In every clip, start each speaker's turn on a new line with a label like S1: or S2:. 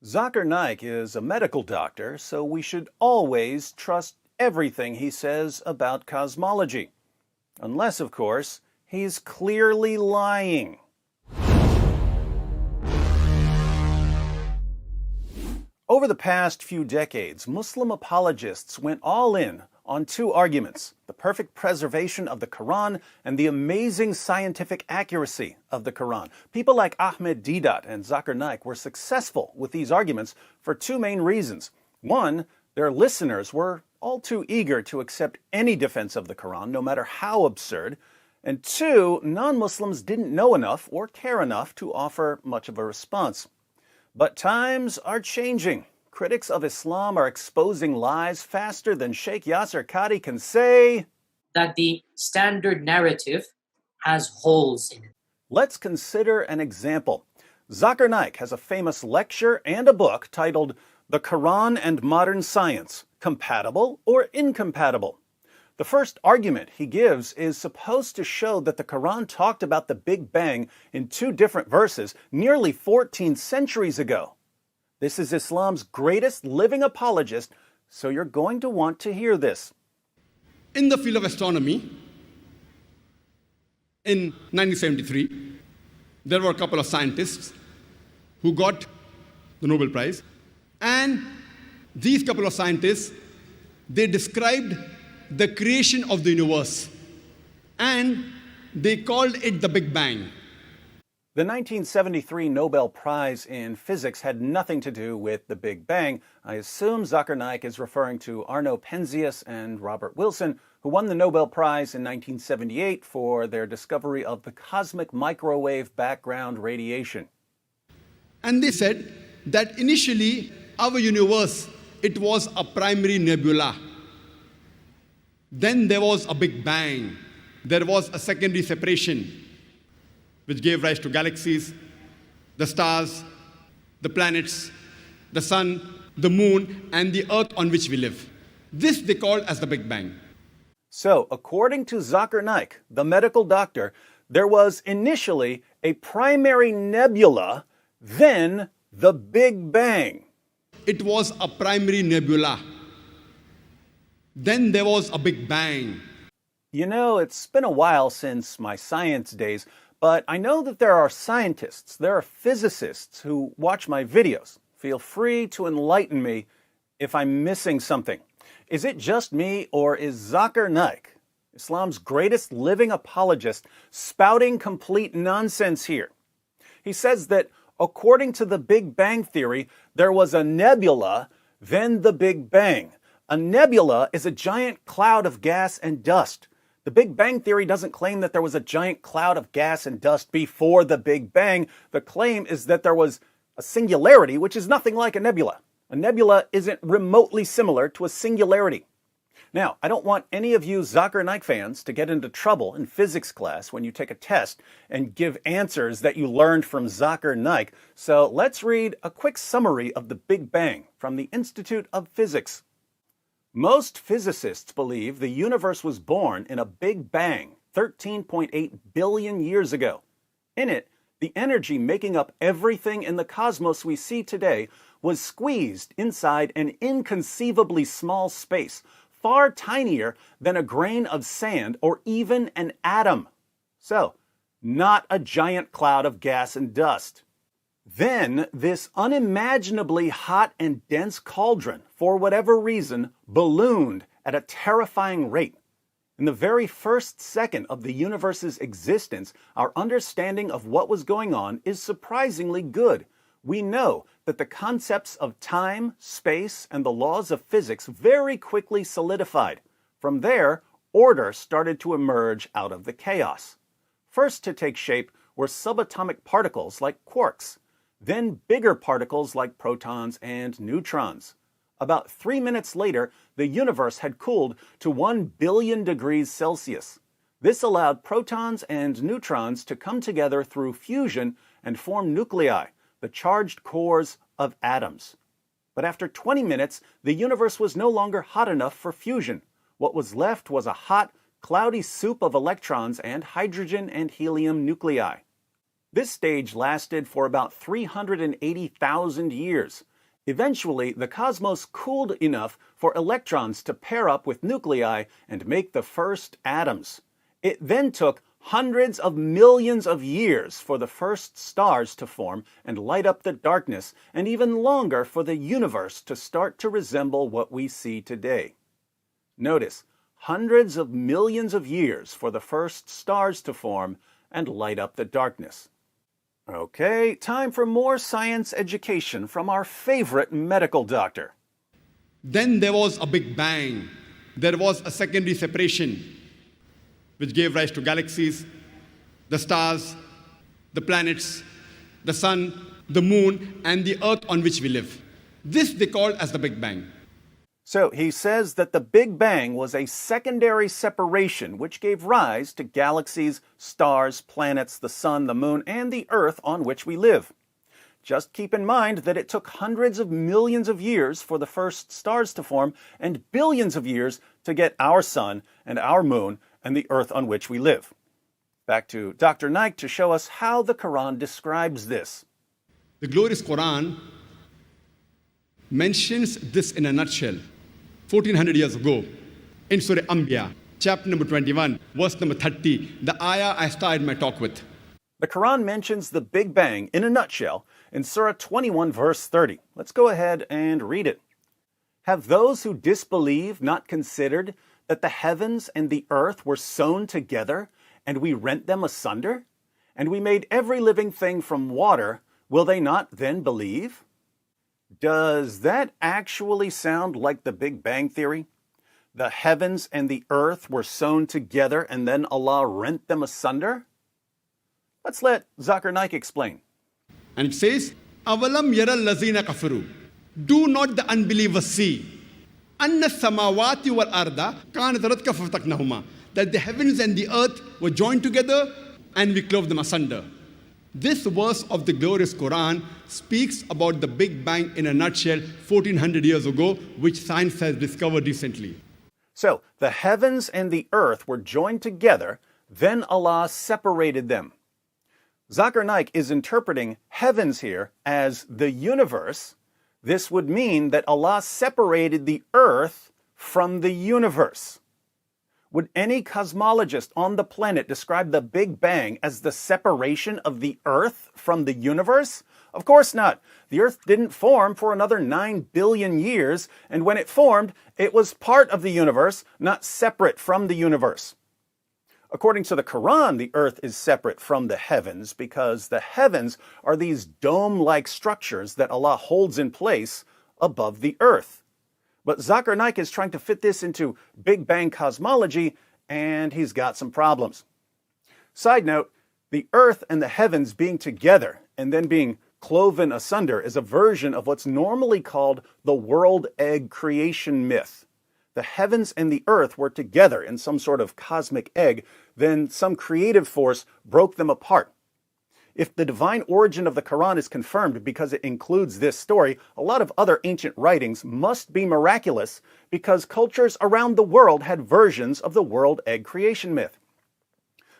S1: Zakir Naik is a medical doctor, so we should always trust everything he says about cosmology. Unless, of course, he's clearly lying. Over the past few decades, Muslim apologists went all in on two arguments: the perfect preservation of the Quran and the amazing scientific accuracy of the Quran. People like Ahmed Deedat and Zakir Naik were successful with these arguments for two main reasons. One, their listeners were all too eager to accept any defense of the Quran, no matter how absurd. And two, non-Muslims didn't know enough or care enough to offer much of a response. But times are changing. Critics of Islam are exposing lies faster than Sheikh Yasser Qadhi can say
S2: that the standard narrative has holes in it.
S1: Let's consider an example. Zakir Naik has a famous lecture and a book titled The Quran and Modern Science, Compatible or Incompatible? The first argument he gives is supposed to show that the Quran talked about the Big Bang in two different verses nearly 14 centuries ago. This is Islam's greatest living apologist, so you're going to want to hear this.
S3: In the field of astronomy, in 1973, there were a couple of scientists who got the Nobel Prize. And these couple of scientists, they described the creation of the universe. And they called it the Big Bang.
S1: The 1973 Nobel Prize in Physics had nothing to do with the Big Bang. I assume Zakir Naik is referring to Arno Penzias and Robert Wilson, who won the Nobel Prize in 1978 for their discovery of the cosmic microwave background radiation.
S3: And they said that initially our universe, it was a primary nebula. Then there was a Big Bang. There was a secondary separation, which gave rise to galaxies, the stars, the planets, the sun, the moon, and the earth on which we live. This they called as the Big Bang.
S1: So, according to Zakir Naik, the medical doctor, there was initially a primary nebula, then the Big Bang.
S3: It was a primary nebula. Then there was a Big Bang.
S1: You know, it's been a while since my science days, but I know that there are scientists, there are physicists who watch my videos. Feel free to enlighten me if I'm missing something. Is it just me, or is Zakir Naik, Islam's greatest living apologist, spouting complete nonsense here? He says that according to the Big Bang theory, there was a nebula, then the Big Bang. A nebula is a giant cloud of gas and dust. The Big Bang theory doesn't claim that there was a giant cloud of gas and dust before the Big Bang. The claim is that there was a singularity, which is nothing like a nebula. A nebula isn't remotely similar to a singularity. Now, I don't want any of you Zakir Naik fans to get into trouble in physics class when you take a test and give answers that you learned from Zakir Naik. So let's read a quick summary of the Big Bang from the Institute of Physics. Most physicists believe the universe was born in a Big Bang 13.8 billion years ago. In it, the energy making up everything in the cosmos we see today was squeezed inside an inconceivably small space, far tinier than a grain of sand or even an atom. So, not a giant cloud of gas and dust. Then, this unimaginably hot and dense cauldron, for whatever reason, ballooned at a terrifying rate. In the very first second of the universe's existence, our understanding of what was going on is surprisingly good. We know that the concepts of time, space, and the laws of physics very quickly solidified. From there, order started to emerge out of the chaos. First to take shape were subatomic particles like quarks, then bigger particles like protons and neutrons. About 3 minutes later, the universe had cooled to 1 billion degrees Celsius. This allowed protons and neutrons to come together through fusion and form nuclei, the charged cores of atoms. But after 20 minutes, the universe was no longer hot enough for fusion. What was left was a hot, cloudy soup of electrons and hydrogen and helium nuclei. This stage lasted for about 380,000 years. Eventually, the cosmos cooled enough for electrons to pair up with nuclei and make the first atoms. It then took hundreds of millions of years for the first stars to form and light up the darkness, and even longer for the universe to start to resemble what we see today. Notice, hundreds of millions of years for the first stars to form and light up the darkness. Okay, time for more science education from our favorite medical doctor.
S3: Then there was a big bang. There was a secondary separation, which gave rise to galaxies, the stars, the planets, the sun, the moon, and the earth on which we live. This they called as the Big Bang.
S1: So he says that the Big Bang was a secondary separation which gave rise to galaxies, stars, planets, the sun, the moon, and the earth on which we live. Just keep in mind that it took hundreds of millions of years for the first stars to form and billions of years to get our sun and our moon and the earth on which we live. Back to Dr. Naik to show us how the Quran describes this.
S3: The glorious Quran mentions this in a nutshell 1400 years ago in Surah Anbiya, chapter number 21, verse number 30, the ayah I started my talk with.
S1: The Quran mentions the Big Bang in a nutshell in Surah 21, verse 30. Let's go ahead and read it. Have those who disbelieve not considered that the heavens and the earth were sewn together, and we rent them asunder? And we made every living thing from water. Will they not then believe? Does that actually sound like the Big Bang Theory? The heavens and the earth were sewn together and then Allah rent them asunder? Let's let Zakir Naik explain.
S3: And it says, Avalam yara lazina kafaru. Do not the unbelievers see? Anna samawati wal arda kanat ratka fataknahuma. That the heavens and the earth were joined together and we clove them asunder. This verse of the glorious Quran speaks about the Big Bang in a nutshell 1400 years ago, which science has discovered recently.
S1: So, the heavens and the earth were joined together, then Allah separated them. Zakir Naik is interpreting heavens here as the universe. This would mean that Allah separated the earth from the universe. Would any cosmologist on the planet describe the Big Bang as the separation of the Earth from the universe? Of course not. The Earth didn't form for another 9 billion years, and when it formed, it was part of the universe, not separate from the universe. According to the Quran, the Earth is separate from the heavens because the heavens are these dome-like structures that Allah holds in place above the Earth. But Zakir Naik is trying to fit this into Big Bang cosmology, and he's got some problems. Side note, the earth and the heavens being together and then being cloven asunder is a version of what's normally called the world egg creation myth. The heavens and the earth were together in some sort of cosmic egg, then some creative force broke them apart. If the divine origin of the Quran is confirmed because it includes this story, a lot of other ancient writings must be miraculous because cultures around the world had versions of the world egg creation myth.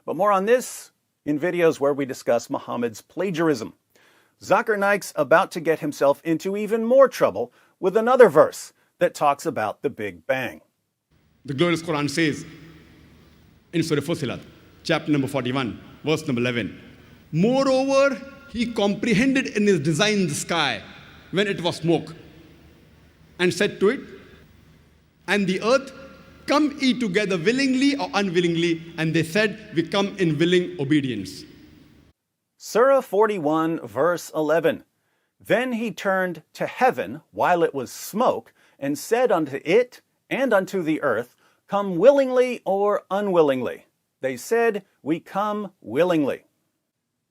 S1: But more on this in videos where we discuss Muhammad's plagiarism. Zakir Naik's about to get himself into even more trouble with another verse that talks about the Big Bang.
S3: The glorious Quran says in Surah Fussilat, chapter number 41, verse number 11, moreover, he comprehended in his design the sky when it was smoke, and said to it, and the earth, come ye together willingly or unwillingly, and they said, we come in willing obedience.
S1: Surah 41, verse 11. Then he turned to heaven while it was smoke, and said unto it and unto the earth, come willingly or unwillingly. They said, we come willingly.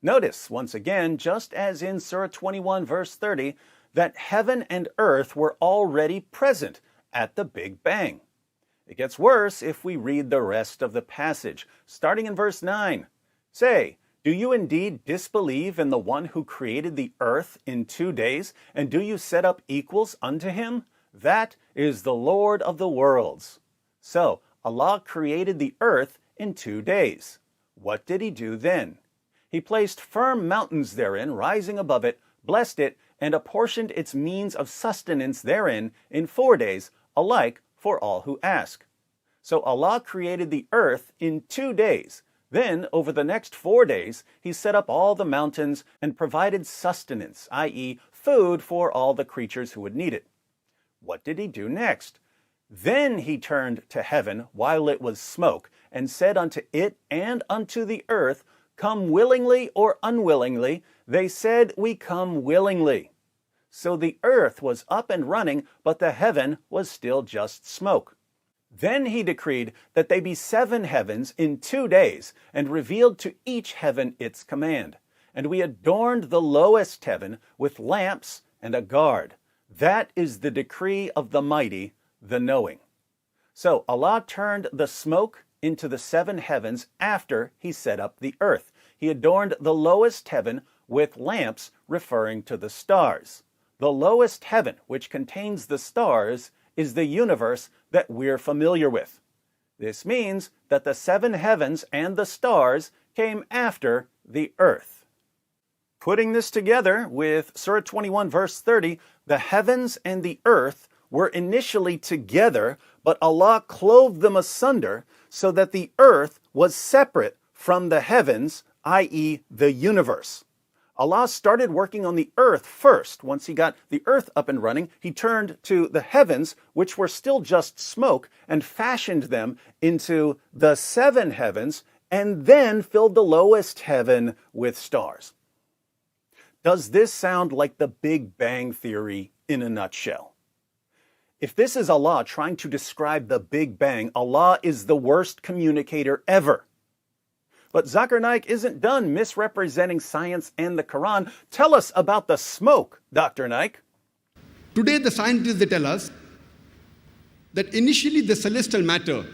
S1: Notice, once again, just as in Surah 21, verse 30, that heaven and earth were already present at the Big Bang. It gets worse if we read the rest of the passage, starting in verse 9. Say, do you indeed disbelieve in the one who created the earth in 2 days, and do you set up equals unto him? That is the Lord of the worlds. So, Allah created the earth in 2 days. What did he do then? He placed firm mountains therein, rising above it, blessed it, and apportioned its means of sustenance therein in 4 days, alike for all who ask. So Allah created the earth in 2 days. Then, over the next 4 days, He set up all the mountains and provided sustenance, i.e., food for all the creatures who would need it. What did He do next? Then He turned to heaven while it was smoke, and said unto it and unto the earth, Come willingly or unwillingly. They said, We come willingly. So the earth was up and running, but the heaven was still just smoke. Then He decreed that they be 7 heavens in 2 days, and revealed to each heaven its command. And we adorned the lowest heaven with lamps and a guard. That is the decree of the mighty, the knowing. So Allah turned the smoke into the 7 heavens after He set up the earth. He adorned the lowest heaven with lamps, referring to the stars. The lowest heaven, which contains the stars, is the universe that we're familiar with. This means that the 7 heavens and the stars came after the earth. Putting this together with Surah 21 verse 30, the heavens and the earth were initially together, but Allah clove them asunder so that the earth was separate from the heavens, i.e. the universe. Allah started working on the earth first. Once He got the earth up and running, He turned to the heavens, which were still just smoke, and fashioned them into the 7 heavens, and then filled the lowest heaven with stars. Does this sound like the Big Bang Theory in a nutshell? If this is Allah trying to describe the Big Bang, Allah is the worst communicator ever. But Zakir Naik isn't done misrepresenting science and the Quran. Tell us about the smoke, Dr. Naik.
S3: Today, the scientists, they tell us that initially the celestial matter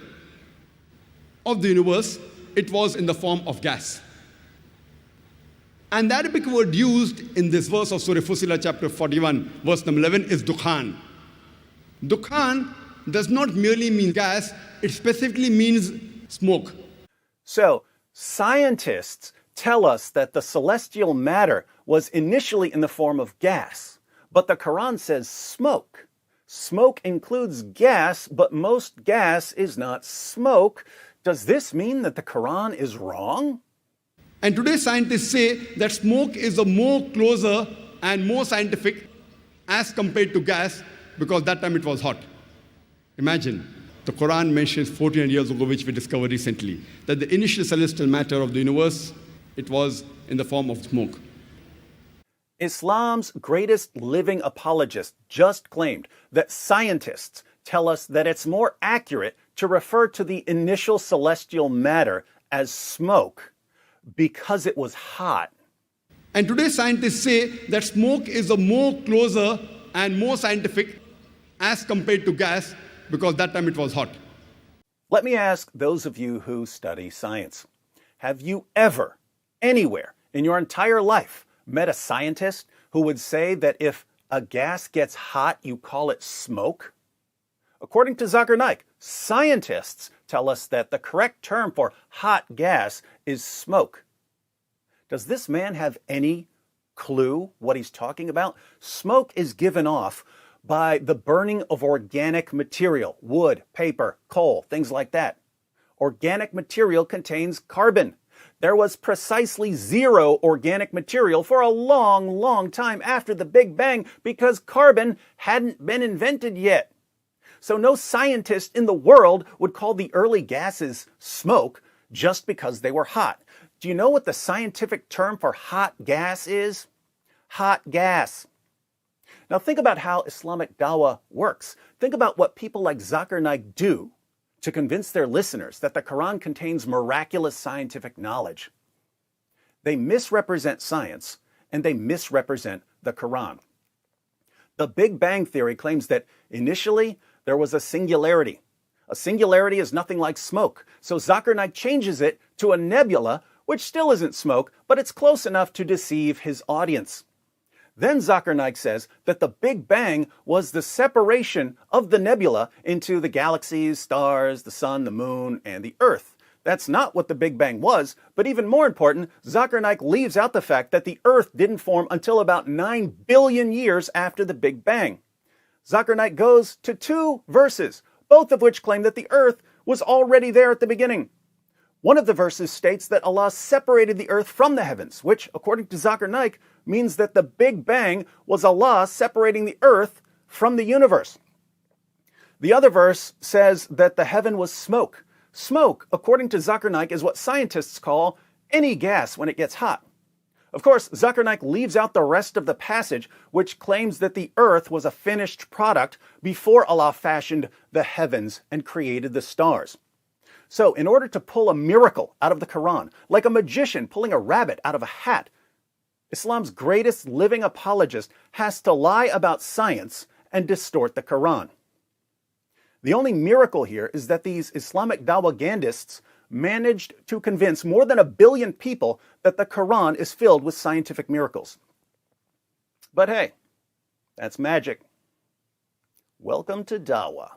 S3: of the universe, it was in the form of gas. And the Arabic word used in this verse of Surah Fussilat chapter 41, verse number 11 is dukhan. Dukhan does not merely mean gas, it specifically means smoke.
S1: So, scientists tell us that the celestial matter was initially in the form of gas, but the Quran says smoke. Smoke includes gas, but most gas is not smoke. Does this mean that the Quran is wrong?
S3: And today scientists say that smoke is a more closer and more scientific as compared to gas, because that time it was hot. Imagine, the Quran mentions 1400 years ago, which we discovered recently, that the initial celestial matter of the universe, it was in the form of smoke.
S1: Islam's greatest living apologist just claimed that scientists tell us that it's more accurate to refer to the initial celestial matter as smoke because it was hot.
S3: And today scientists say that smoke is a more closer and more scientific as compared to gas, because that time it was hot.
S1: Let me ask those of you who study science. Have you ever, anywhere in your entire life, met a scientist who would say that if a gas gets hot, you call it smoke? According to Zakir Naik, scientists tell us that the correct term for hot gas is smoke. Does this man have any clue what he's talking about? Smoke is given off by the burning of organic material, wood, paper, coal, things like that. Organic material contains carbon. There was precisely 0 organic material for a long, long time after the Big Bang because carbon hadn't been invented yet. So no scientist in the world would call the early gases smoke just because they were hot. Do you know what the scientific term for hot gas is? Hot gas. Now think about how Islamic dawah works. Think about what people like Zakir Naik do to convince their listeners that the Quran contains miraculous scientific knowledge. They misrepresent science and they misrepresent the Quran. The Big Bang Theory claims that initially there was a singularity. A singularity is nothing like smoke, so Zakir Naik changes it to a nebula, which still isn't smoke, but it's close enough to deceive his audience. Then Zakir Naik says that the Big Bang was the separation of the nebula into the galaxies, stars, the sun, the moon, and the earth. that's not what the Big Bang was, but even more important, Zakir Naik leaves out the fact that the Earth didn't form until about 9 billion years after the Big Bang. Zakir Naik goes to 2 verses, both of which claim that the Earth was already there at the beginning. One of the verses states that Allah separated the Earth from the heavens, which, according to Zakir Naik, means that the Big Bang was Allah separating the Earth from the universe. The other verse says that the heaven was smoke. Smoke, according to Zakir Naik, is what scientists call any gas when it gets hot. Of course, Zakir Naik leaves out the rest of the passage, which claims that the earth was a finished product before Allah fashioned the heavens and created the stars. So, in order to pull a miracle out of the Quran, like a magician pulling a rabbit out of a hat, Islam's greatest living apologist has to lie about science and distort the Quran. The only miracle here is that these Islamic dawagandists managed to convince more than 1 billion people that the Quran is filled with scientific miracles. But hey, that's magic. Welcome to Dawa.